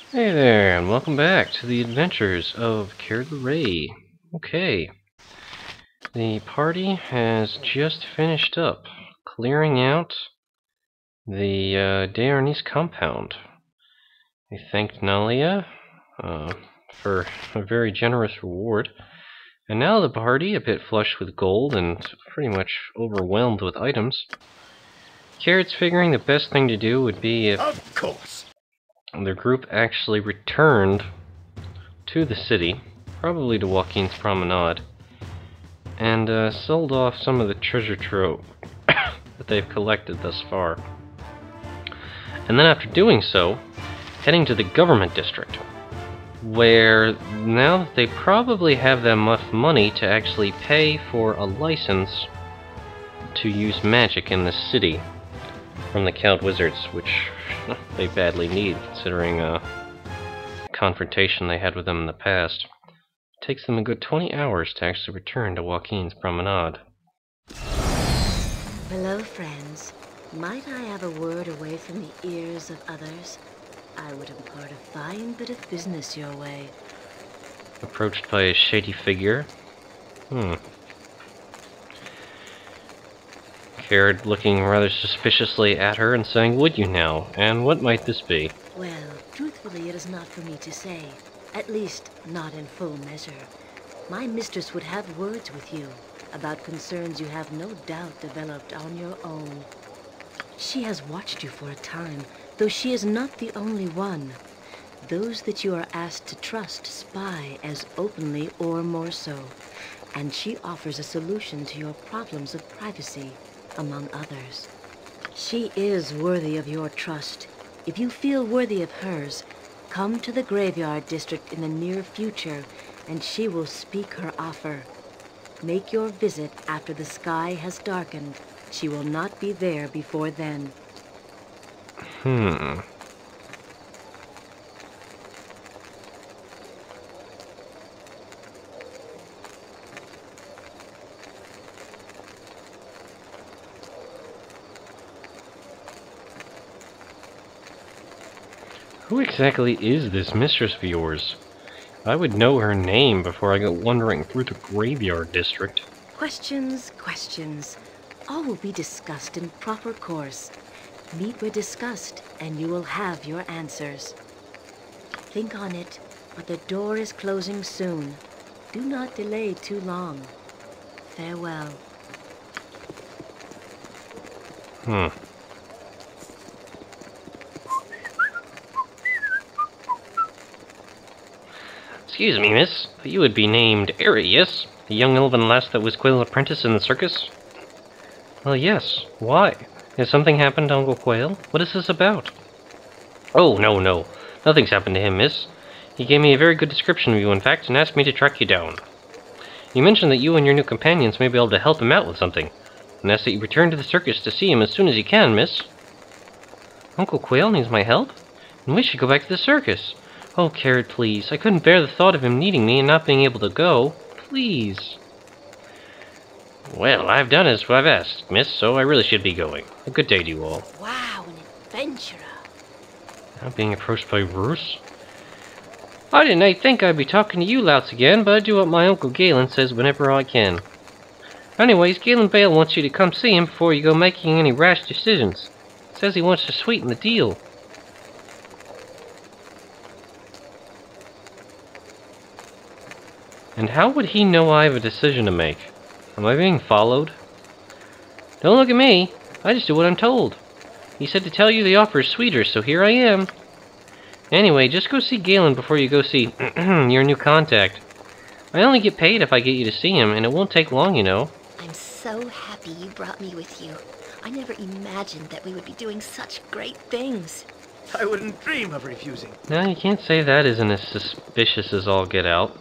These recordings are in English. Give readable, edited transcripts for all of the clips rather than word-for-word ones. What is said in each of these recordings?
Hey there, and welcome back to the adventures of Kered Larae. Okay, the party has just finished up clearing out the Dearnis compound. They thanked Nalia for a very generous reward, and now the party, a bit flush with gold and pretty much overwhelmed with items, Kered's figuring the best thing to do would be if Of course. their group actually returned to the city, probably to Joaquin's Promenade, and sold off some of the treasure trove that they've collected thus far. And then after doing so, heading to the government district, where now that they probably have enough money to actually pay for a license to use magic in the city from the Count Wizards, which they badly need, considering confrontation they had with them in the past. It takes them a good 20 hours to actually return to Joaquin's Promenade. Hello, friends. Might I have a word away from the ears of others? I would impart a fine bit of business your way. Approached by a shady figure. Kered looking rather suspiciously at her and saying, "Would you now? And what might this be?" Well, truthfully, it is not for me to say. At least, not in full measure. My mistress would have words with you about concerns you have no doubt developed on your own. She has watched you for a time, though she is not the only one. Those that you are asked to trust spy as openly or more so, and she offers a solution to your problems of privacy, among others. She is worthy of your trust. If you feel worthy of hers, come to the graveyard district in the near future, and she will speak her offer. Make your visit after the sky has darkened. She will not be there before then. Who exactly is this mistress of yours? I would know her name before I go wandering through the graveyard district. Questions, questions. All will be discussed in proper course. Meet where discussed, and you will have your answers. Think on it, but the door is closing soon. Do not delay too long. Farewell. Excuse me, miss, but you would be named Aerie, yes? The young elven lass that was Quail's apprentice in the circus? Well, yes. Why? Has something happened to Uncle Quail? What is this about? Oh, no. Nothing's happened to him, miss. He gave me a very good description of you, in fact, and asked me to track you down. He mentioned that you and your new companions may be able to help him out with something, and asked that you return to the circus to see him as soon as you can, miss. Uncle Quail needs my help? Then we should go back to the circus. Oh, Kered, please. I couldn't bear the thought of him needing me and not being able to go. Please. Well, I've done as I've asked, miss, so I really should be going. A good day to you all. Wow, an adventurer. Now being approached by Brus. I didn't think I'd be talking to you louts again, but I do what my Uncle Galen says whenever I can. Anyways, Galen Bale wants you to come see him before you go making any rash decisions. Says he wants to sweeten the deal. And how would he know I have a decision to make? Am I being followed? Don't look at me. I just do what I'm told. He said to tell you the offer is sweeter, so here I am. Anyway, just go see Galen before you go see your new contact. I only get paid if I get you to see him, and it won't take long, you know. I'm so happy you brought me with you. I never imagined that we would be doing such great things. I wouldn't dream of refusing. No, you can't say that isn't as suspicious as all get out.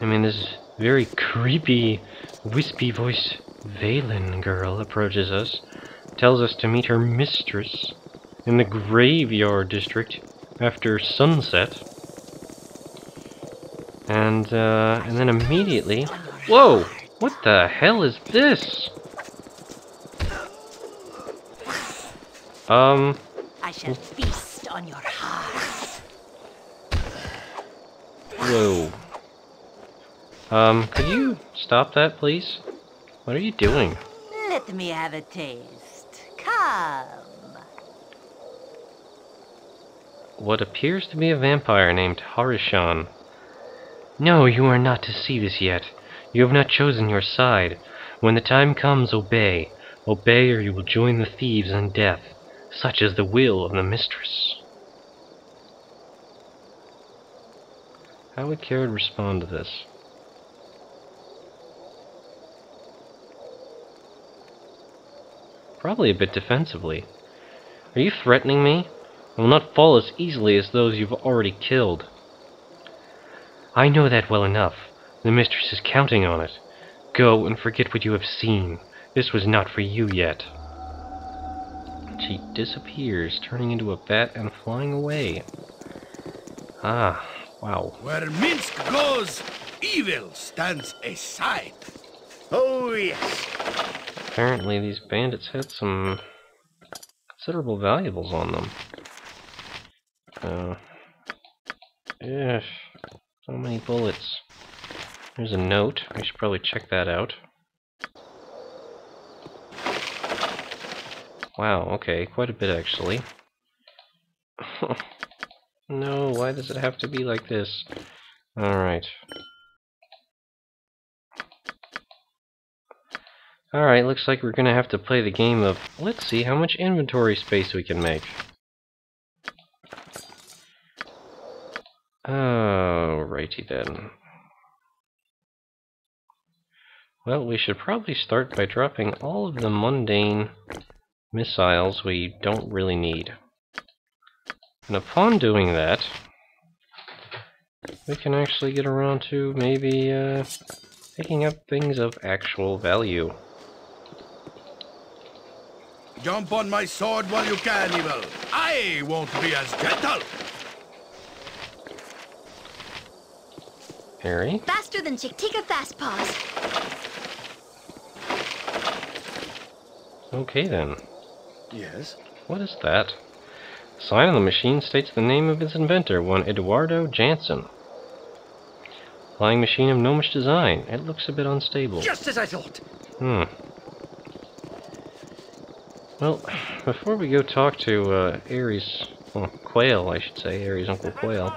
I mean, this very creepy, wispy voiced Valen girl approaches us, tells us to meet her mistress in the graveyard district after sunset. And then immediately... Whoa! What the hell is this? I shall feast on your heart. Whoa. Could you stop that, please? What are you doing? Let me have a taste. Come. What appears to be a vampire named Hareishan. No, you are not to see this yet. You have not chosen your side. When the time comes, obey. Obey, or you will join the thieves in death. Such is the will of the mistress. How would Kered respond to this? Probably a bit defensively. Are you threatening me? I will not fall as easily as those you've already killed. I know that well enough. The mistress is counting on it. Go and forget what you have seen. This was not for you yet. She disappears, turning into a bat and flying away. Ah, wow. Where Minsk goes, evil stands aside. Oh, yes. Apparently these bandits had some considerable valuables on them. Ugh, so many bullets. There's a note. I should probably check that out. Wow, okay, quite a bit actually. No, why does it have to be like this? Alright. Alright, looks like we're gonna have to play the game of, let's see how much inventory space we can make. Alrighty then. Well, we should probably start by dropping all of the mundane missiles we don't really need. And upon doing that, we can actually get around to maybe picking up things of actual value. Jump on my sword while you can, evil. I won't be as gentle. Harry? Faster than Chick-Tika Fast Paws. Okay then. Yes? What is that? The sign on the machine states the name of its inventor, one Eduardo Jansen. Flying machine of gnomish design. It looks a bit unstable. Just as I thought. Well, before we go talk to Ares, well, Quail, I should say, Ares' Uncle Quail,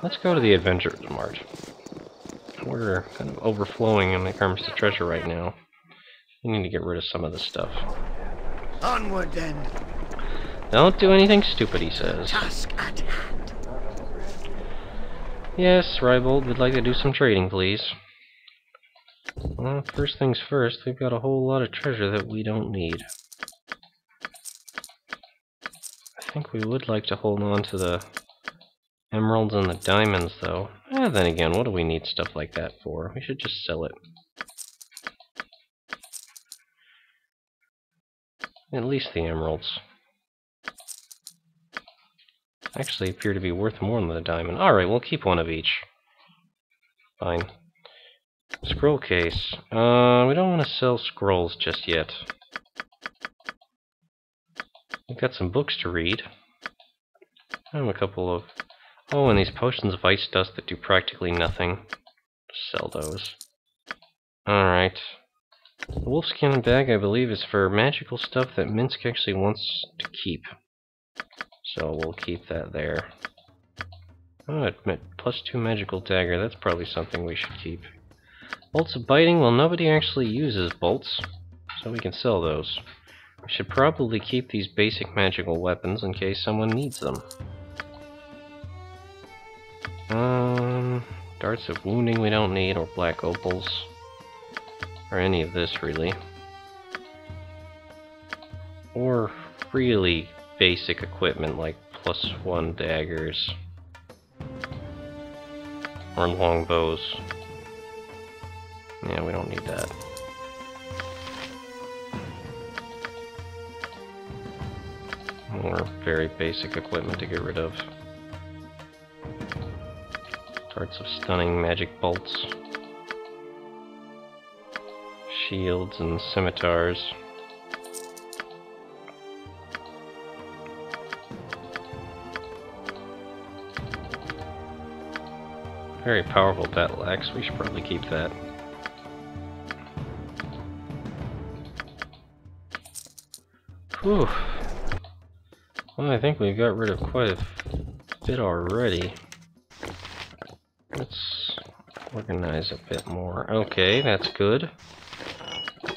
let's go to the Adventurers Mart. We're kind of overflowing when it comes to treasure right now. We need to get rid of some of this stuff. Onward then. Don't do anything stupid, he says. Task at hand. Yes, Ribald, we'd like to do some trading, please. Well, first things first, we've got a whole lot of treasure that we don't need. I think we would like to hold on to the emeralds and the diamonds, though. Then again, what do we need stuff like that for? We should just sell it. At least the emeralds. Actually appear to be worth more than the diamond. Alright, we'll keep one of each. Fine. Scroll case. We don't want to sell scrolls just yet. We've got some books to read. I have a couple of... Oh, and these potions of ice dust that do practically nothing. Sell those. Alright. The wolfskin bag, I believe, is for magical stuff that Minsk actually wants to keep. So we'll keep that there. Oh, it +2 magical dagger. That's probably something we should keep. Bolts of biting. Well, nobody actually uses bolts, so we can sell those. We should probably keep these basic magical weapons in case someone needs them. Darts of wounding we don't need, or black opals. Or any of this, really. Or really basic equipment like +1 daggers. Or longbows. Yeah, we don't need that. More very basic equipment to get rid of. Darts of stunning magic bolts. Shields and scimitars. Very powerful battle axe. We should probably keep that. Whew. Well, I think we got rid of quite a bit already. Let's organize a bit more. Okay, that's good.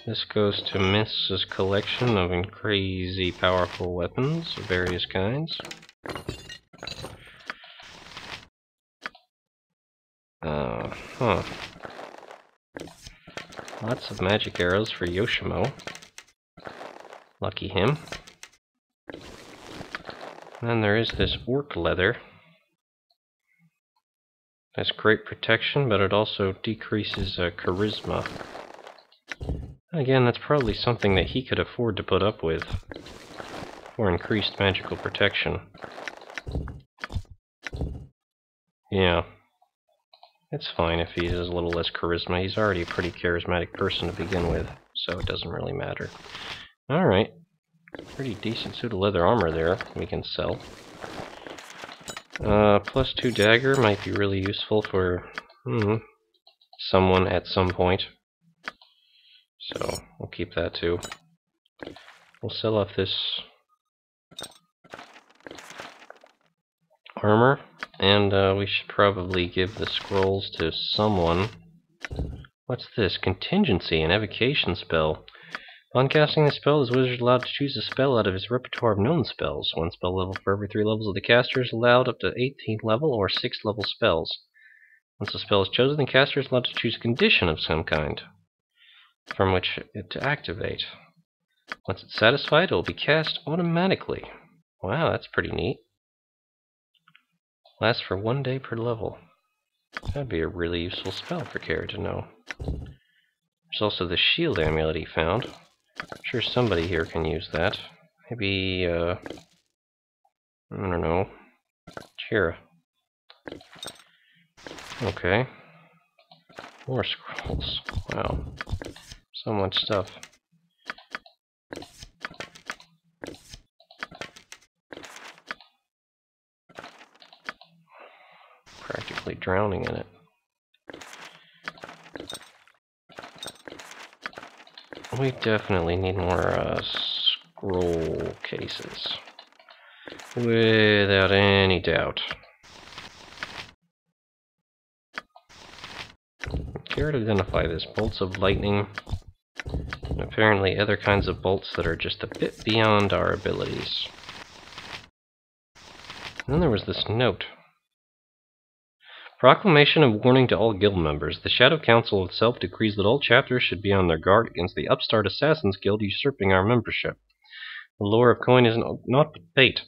This goes to Miss's collection of crazy powerful weapons of various kinds. Lots of magic arrows for Yoshimo. Lucky him. Then there is this orc leather. That's great protection, but it also decreases charisma. Again, that's probably something that he could afford to put up with for increased magical protection. Yeah. It's fine if he has a little less charisma. He's already a pretty charismatic person to begin with, so it doesn't really matter. Alright. Pretty decent suit of leather armor there we can sell. +2 dagger might be really useful for someone at some point. So, we'll keep that too. We'll sell off this armor, and we should probably give the scrolls to someone. What's this? Contingency, an evocation spell. Upon casting the spell, the wizard is allowed to choose a spell out of his repertoire of known spells. One spell level for every 3 levels of the caster is allowed up to 18th level or 6th level spells. Once the spell is chosen, the caster is allowed to choose a condition of some kind from which it to activate. Once it's satisfied, it will be cast automatically. Wow, that's pretty neat. Lasts for 1 day per level. That'd be a really useful spell for Kered to know. There's also the shield amulet he found. I'm sure somebody here can use that. Maybe, I don't know. Chira. Okay. More scrolls. Wow. So much stuff. Practically drowning in it. We definitely need more scroll cases. Without any doubt. Care to identify this. Bolts of lightning. And apparently other kinds of bolts that are just a bit beyond our abilities. And then there was this note. Proclamation of warning to all guild members. The Shadow Council itself decrees that all chapters should be on their guard against the upstart Assassins Guild usurping our membership. The lure of coin is not but bait.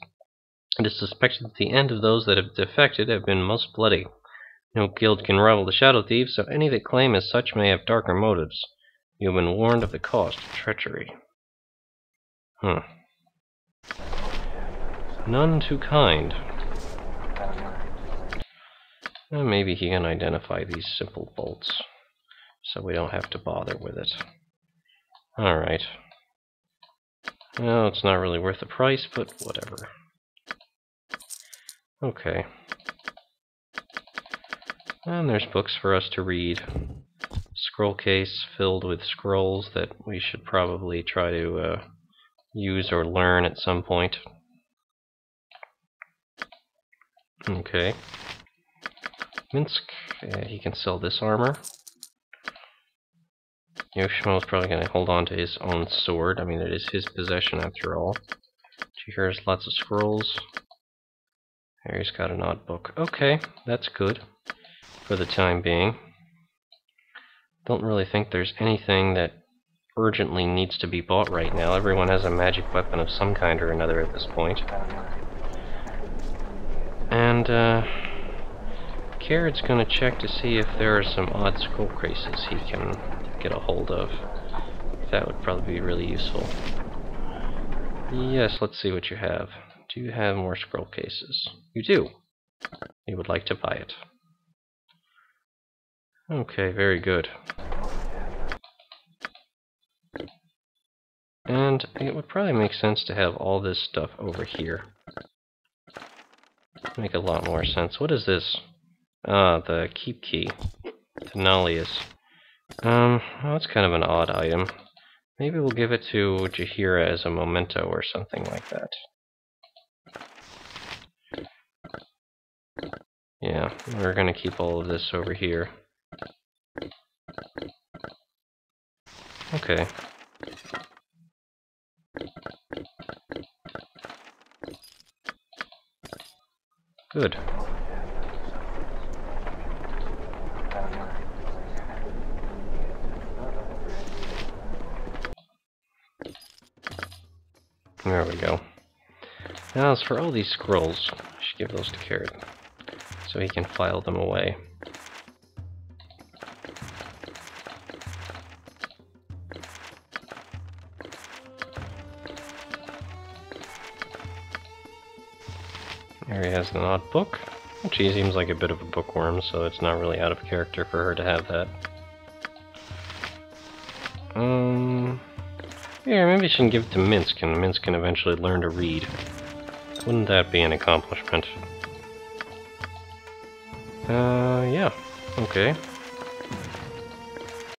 It is suspected that the end of those that have defected have been most bloody. No guild can rival the Shadow Thieves, so any that claim as such may have darker motives. You have been warned of the cost of treachery. None too kind. Well, maybe he can identify these simple bolts, so we don't have to bother with it. Alright. No, it's not really worth the price, but whatever. Okay. And there's books for us to read. Scroll case filled with scrolls that we should probably try to use or learn at some point. Okay. Minsk, he can sell this armor. Yoshimo's probably going to hold on to his own sword. I mean, it is his possession after all. Here's lots of scrolls. There, he's got an odd book. Okay, that's good for the time being. Don't really think there's anything that urgently needs to be bought right now. Everyone has a magic weapon of some kind or another at this point. And, Kered's gonna check to see if there are some odd scroll cases he can get a hold of. That would probably be really useful. Yes, let's see what you have. Do you have more scroll cases? You do. You would like to buy it. Okay, very good. And it would probably make sense to have all this stuff over here. Make a lot more sense. What is this? Ah, the keep key. To Nalius. Well, that's kind of an odd item. Maybe we'll give it to Jaheira as a memento or something like that. Yeah, we're gonna keep all of this over here. Okay. Good. There we go. Now, as for all these scrolls, I should give those to Kered, so he can file them away. There he has an odd book, which he seems like a bit of a bookworm, so it's not really out of character for her to have that. Yeah, maybe I shouldn't give it to Minsk, and Minsk can eventually learn to read. Wouldn't that be an accomplishment? Yeah, okay.